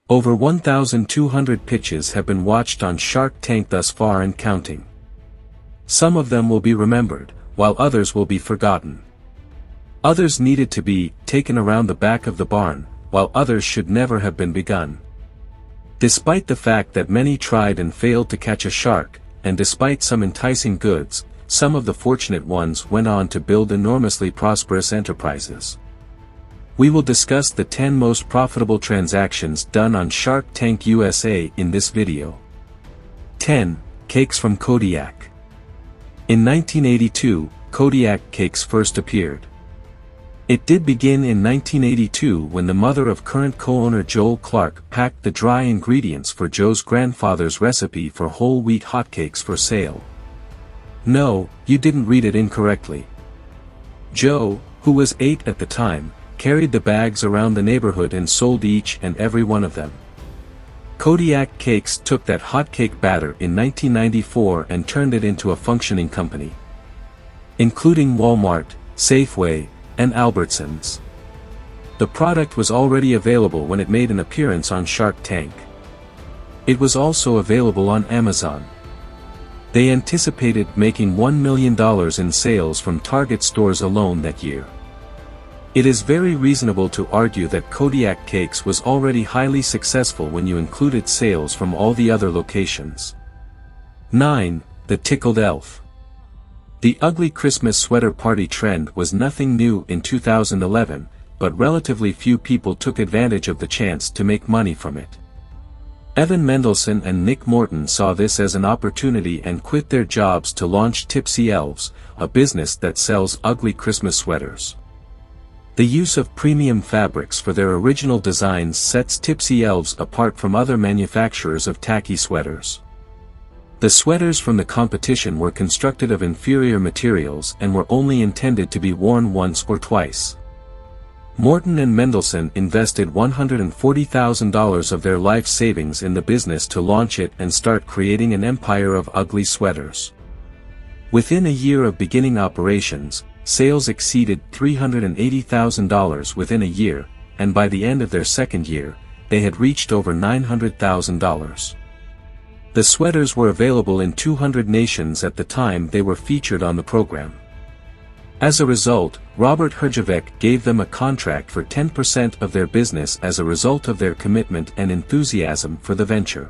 Over 1,200 pitches have been watched on Shark Tank thus far and counting. Some of them will be remembered, while others will be forgotten. Others needed to be taken around the back of the barn, while others should never have been begun. Despite the fact that many tried and failed to catch a shark, and despite some enticing goods, some of the fortunate ones went on to build enormously prosperous enterprises. We will discuss the 10 most profitable transactions done on Shark Tank USA in this video. 10. Cakes from Kodiak. In 1982, Kodiak Cakes first appeared. It did begin in 1982 when the mother of current co-owner Joel Clark packed the dry ingredients for Joe's grandfather's recipe for whole wheat hotcakes for sale. No, you didn't read it incorrectly. Joe, who was 8 at the time, carried the bags around the neighborhood and sold each and every one of them. Kodiak Cakes took that hotcake batter in 1994 and turned it into a functioning company, including Wal-Mart, Safeway, and Albertsons. The product was already available when it made an appearance on Shark Tank. It was also available on Amazon. They anticipated making $1 million in sales from Target stores alone that year. It is very reasonable to argue that Kodiak Cakes was already highly successful when you included sales from all the other locations. 9. The Tickled Elf. The ugly Christmas sweater party trend was nothing new in 2011, but relatively few people took advantage of the chance to make money from it. Evan Mendelsohn and Nick Morton saw this as an opportunity and quit their jobs to launch Tipsy Elves, a business that sells ugly Christmas sweaters. The use of premium fabrics for their original designs sets Tipsy Elves apart from other manufacturers of tacky sweaters. The sweaters from the competition were constructed of inferior materials and were only intended to be worn once or twice. Morton and Mendelsohn invested $140,000 of their life savings in the business to launch it and start creating an empire of ugly sweaters. Within a year of beginning operations, sales exceeded $380,000 within a year, and by the end of their second year, they had reached over $900,000. The sweaters were available in 200 nations at the time they were featured on the program. As a result, Robert Herjavec gave them a contract for 10% of their business as a result of their commitment and enthusiasm for the venture.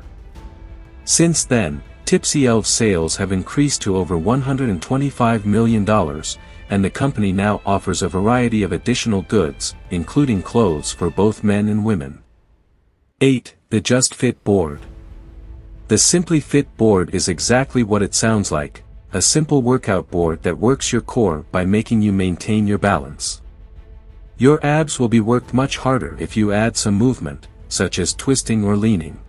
Since then, Tipsy Elves sales have increased to over $125 million, and the company now offers a variety of additional goods, including clothes for both men and women. 8. The Just Fit Board. The Simply Fit board is exactly what it sounds like, a simple workout board that works your core by making you maintain your balance. Your abs will be worked much harder if you add some movement, such as twisting or leaning.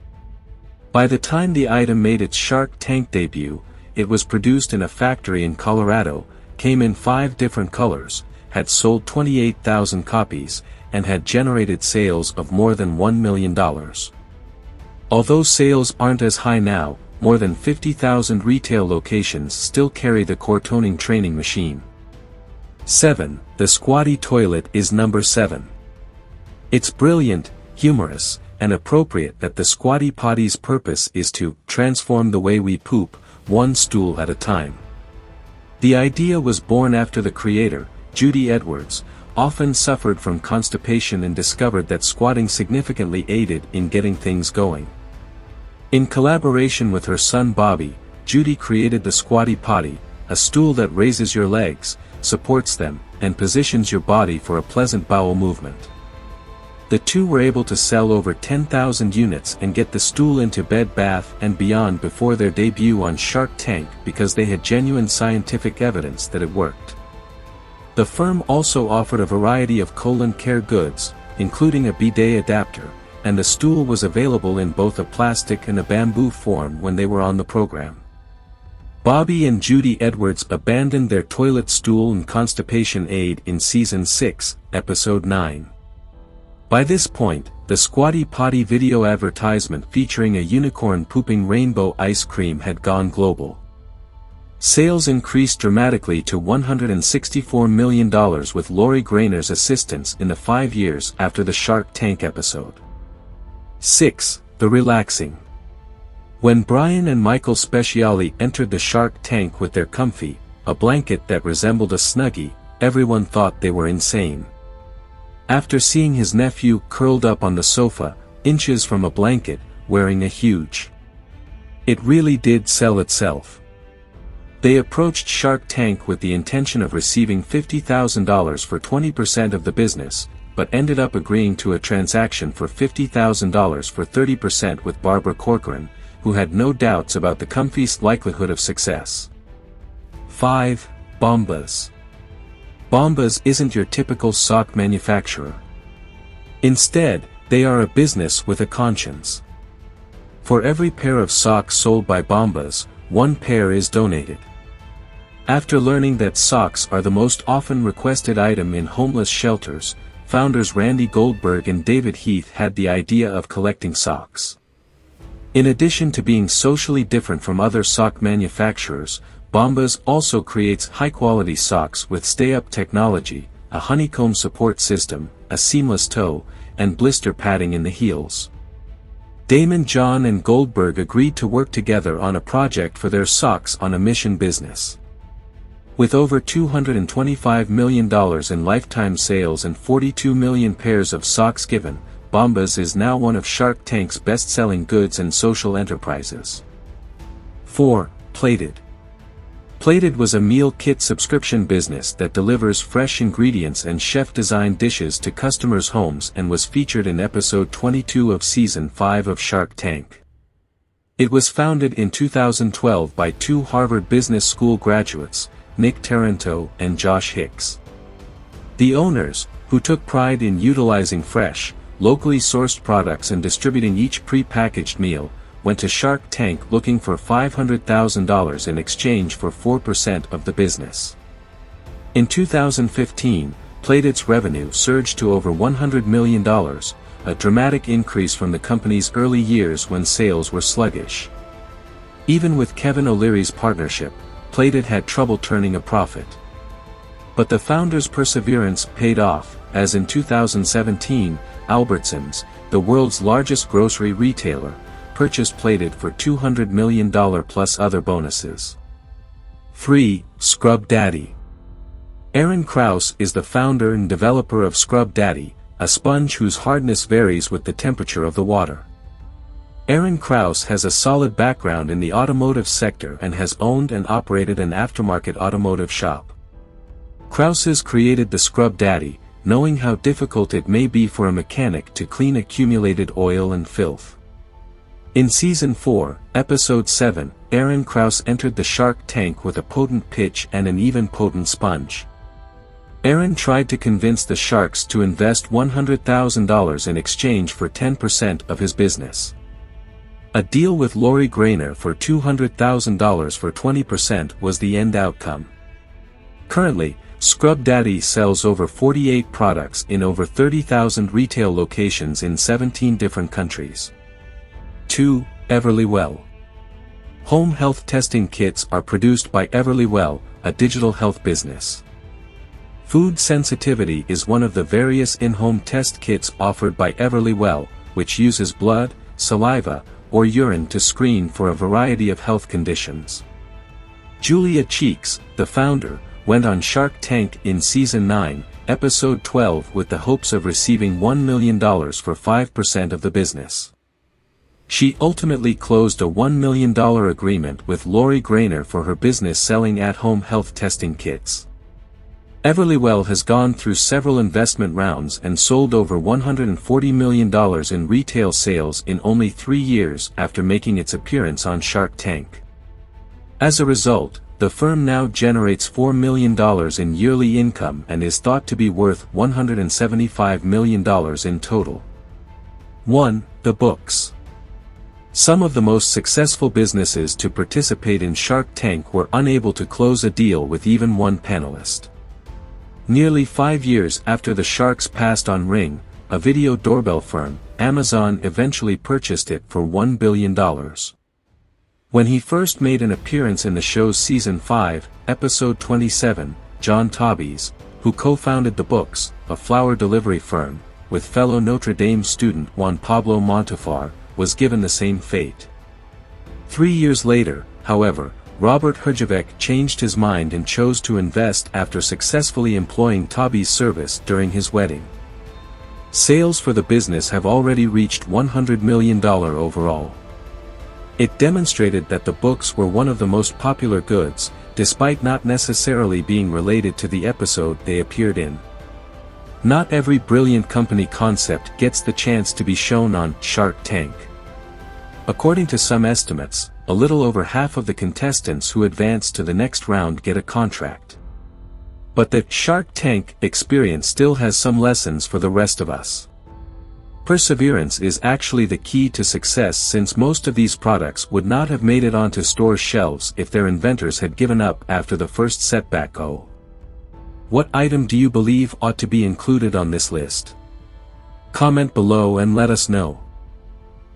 By the time the item made its Shark Tank debut, it was produced in a factory in Colorado, came in 5 different colors, had sold 28,000 copies, and had generated sales of more than $1 million. Although sales aren't as high now, more than 50,000 retail locations still carry the core toning training machine. 7. The Squatty Toilet is number 7. It's brilliant, humorous, and appropriate that the Squatty Potty's purpose is to transform the way we poop, one stool at a time. The idea was born after the creator, Judy Edwards, often suffered from constipation and discovered that squatting significantly aided in getting things going. In collaboration with her son Bobby, Judy created the Squatty Potty, a stool that raises your legs, supports them, and positions your body for a pleasant bowel movement. The two were able to sell over 10,000 units and get the stool into Bed Bath & Beyond before their debut on Shark Tank because they had genuine scientific evidence that it worked. The firm also offered a variety of colon care goods, including a bidet adapter, and the stool was available in both a plastic and a bamboo form when they were on the program. Bobby and Judy Edwards abandoned their toilet stool and constipation aid in Season 6, Episode 9. By this point, the Squatty Potty video advertisement featuring a unicorn pooping rainbow ice cream had gone global. Sales increased dramatically to $164 million with Lori Grainer's assistance in the 5 years after the Shark Tank episode. 6. The relaxing. When Brian and Michael Speciale entered the Shark Tank with their comfy, a blanket that resembled a Snuggie, everyone thought they were insane. After seeing his nephew curled up on the sofa, inches from a blanket, wearing a huge, it really did sell itself. They approached Shark Tank with the intention of receiving $50,000 for 20% of the business, but ended up agreeing to a transaction for $50,000 for 30% with Barbara Corcoran, who had no doubts about the comfy's likelihood of success. 5. Bombas. Bombas isn't your typical sock manufacturer. Instead, they are a business with a conscience. For every pair of socks sold by Bombas, one pair is donated. After learning that socks are the most often requested item in homeless shelters, founders Randy Goldberg and David Heath had the idea of collecting socks. In addition to being socially different from other sock manufacturers, Bombas also creates high-quality socks with stay-up technology, a honeycomb support system, a seamless toe, and blister padding in the heels. Damon John and Goldberg agreed to work together on a project for their socks on a mission business. With over $225 million in lifetime sales and 42 million pairs of socks given, Bombas is now one of Shark Tank's best-selling goods and social enterprises. 4. Plated. Plated was a meal kit subscription business that delivers fresh ingredients and chef-designed dishes to customers' homes and was featured in episode 22 of season 5 of Shark Tank. It was founded in 2012 by two Harvard Business School graduates, Nick Taranto and Josh Hicks. The owners, who took pride in utilizing fresh, locally sourced products and distributing each pre-packaged meal, went to Shark Tank looking for $500,000 in exchange for 4% of the business. In 2015, Plated's revenue surged to over $100 million, a dramatic increase from the company's early years when sales were sluggish. Even with Kevin O'Leary's partnership, Plated had trouble turning a profit. But the founders' perseverance paid off, as in 2017, Albertsons, the world's largest grocery retailer, purchased Plated for $200 million plus other bonuses. 3. Scrub Daddy. Aaron Krause is the founder and developer of Scrub Daddy, a sponge whose hardness varies with the temperature of the water. Aaron Krause has a solid background in the automotive sector and has owned and operated an aftermarket automotive shop. Krause's created the Scrub Daddy, knowing how difficult it may be for a mechanic to clean accumulated oil and filth. In Season 4, Episode 7, Aaron Krause entered the Shark Tank with a potent pitch and an even potent sponge. Aaron tried to convince the Sharks to invest $100,000 in exchange for 10% of his business. A deal with Lori Grainer for $200,000 for 20% was the end outcome. Currently, Scrub Daddy sells over 48 products in over 30,000 retail locations in 17 different countries. 2. Everlywell. Home health testing kits are produced by Everlywell, a digital health business. Food sensitivity is one of the various in-home test kits offered by Everlywell, which uses blood, saliva, or urine to screen for a variety of health conditions. Julia Cheeks, the founder, went on Shark Tank in Season 9, Episode 12 with the hopes of receiving $1 million for 5% of the business. She ultimately closed a $1 million agreement with Lori Grainer for her business selling at-home health testing kits. Everlywell has gone through several investment rounds and sold over $140 million in retail sales in only 3 years after making its appearance on Shark Tank. As a result, the firm now generates $4 million in yearly income and is thought to be worth $175 million in total. 1. The books. Some of the most successful businesses to participate in Shark Tank were unable to close a deal with even one panelist. Nearly 5 years after the Sharks passed on Ring, a video doorbell firm, Amazon eventually purchased it for $1 billion. When he first made an appearance in the show's Season 5, Episode 27, John Tobbies, who co-founded The Books, a flower delivery firm, with fellow Notre Dame student Juan Pablo Montefar, was given the same fate. 3 years later, however, Robert Herjavec changed his mind and chose to invest after successfully employing Tabi's service during his wedding. Sales for the business have already reached $100 million overall. It demonstrated that the books were one of the most popular goods, despite not necessarily being related to the episode they appeared in. Not every brilliant company concept gets the chance to be shown on Shark Tank. According to some estimates, a little over half of the contestants who advance to the next round get a contract. But the Shark Tank experience still has some lessons for the rest of us. Perseverance is actually the key to success, since most of these products would not have made it onto store shelves if their inventors had given up after the first setback. What item do you believe ought to be included on this list? Comment below and let us know.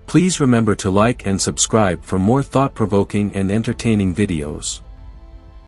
Please remember to like and subscribe for more thought-provoking and entertaining videos.